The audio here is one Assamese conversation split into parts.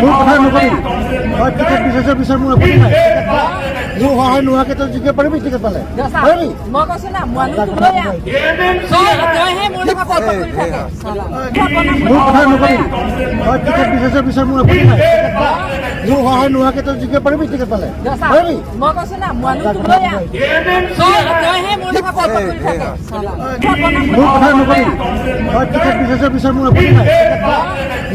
মোৰ কথা নকবি মই টিকেট বিচাৰিছ বিচাৰ মোৰ আপত্তি নাই মোৰ সহায় নোহোৱাকৈ তই জিকিব পাৰিবি টিকেট পালে পাৰিবি মই কৈছো না মানুহটো লৈ আহ তইহে মোৰ লগত কথা কৈ থাক মোৰ কথা নকবি মই টিকেট বিচাৰিছ বিচাৰ মোৰ আপত্তি নাই মোৰ সহায় নোহোৱাকৈ তই জিকিব পাৰিবি টিকেট পালে পাৰিবি মই কৈছো না মানুহটো লৈ আহ তইহে মোৰ লগত কথা কৈ থাক মোৰ কথা নকবি মই টিকেট বিচাৰিছ বিচাৰ মোৰ আপত্তি নাই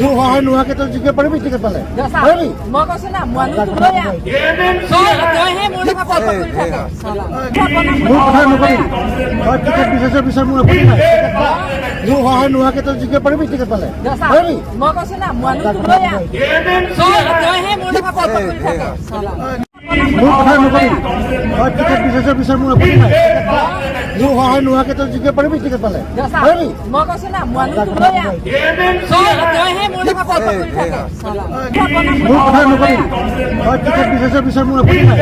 মোৰ সহায় নোহোৱাকৈ তই জিকিব পাৰিবি টিকেট পালে পাৰিবি মই কৈছো না মানুহটো লৈ আহ তইহে মোৰ লগত কথা কৈ থাক মোৰ কথা নকবি মই টিকেট বিচাৰিছ বিচাৰ মোৰ আপত্তি নাই মোৰ সহায় নোহোৱাকৈ তই জিকিব পাৰিবি টিকেট পালে পাৰিবি মই কৈছো না মানুহটো লৈ আহ তইহে মোৰ লগত কথা কৈ থাক মোৰ কথা নকবি মই টিকেট বিচাৰিছ বিচাৰ মোৰ আপত্তি নাই মোৰ সহায় নোহোৱাকৈ তই জিকিব পাৰিবি টিকেট পালে পাৰিবি মই কৈছো না মানুহটো লৈ আহ তইহে মোৰ লগত কথা কৈ থাক মোৰ কথা নকবি মই টিকেট বিচাৰিছ বিচাৰ মোৰ আপত্তি নাই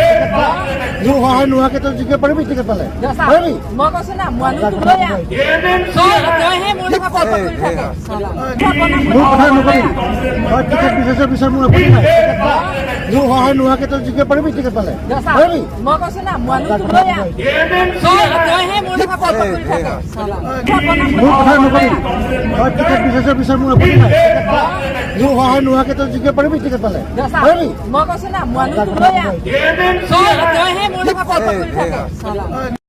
মোৰ সহায় নোহোৱাকৈ তই জিকিব পাৰিবি টিকেট পালে পাৰিবি মই কৈছো না মানুহটো লৈ আহ তইহে মোৰ লগত কথা কৈ থাক মোৰ কথা নকবি মই টিকেট বিচাৰিছ বিচাৰ মোৰ আপত্তি নাই মোৰ সহায় নোহোৱাকৈ তই জিকিব পাৰিবি টিকেট পালে পাৰিবি মই কৈছো না মানুহটো লৈ আহ তইহে মোৰ লগত কথা কৈ থাক মোৰ কথা নকবি মই টিকেট বিচাৰিছ বিচাৰ মোৰ আপত্তি নাই মোৰ সহায় নোহোৱাকৈ তই জিকিব পাৰিবি টিকেট পালে পাৰিবি মই কৈছো না মানুহটো লৈ আহ তইহে মোৰ লগত কথা কৈ থাক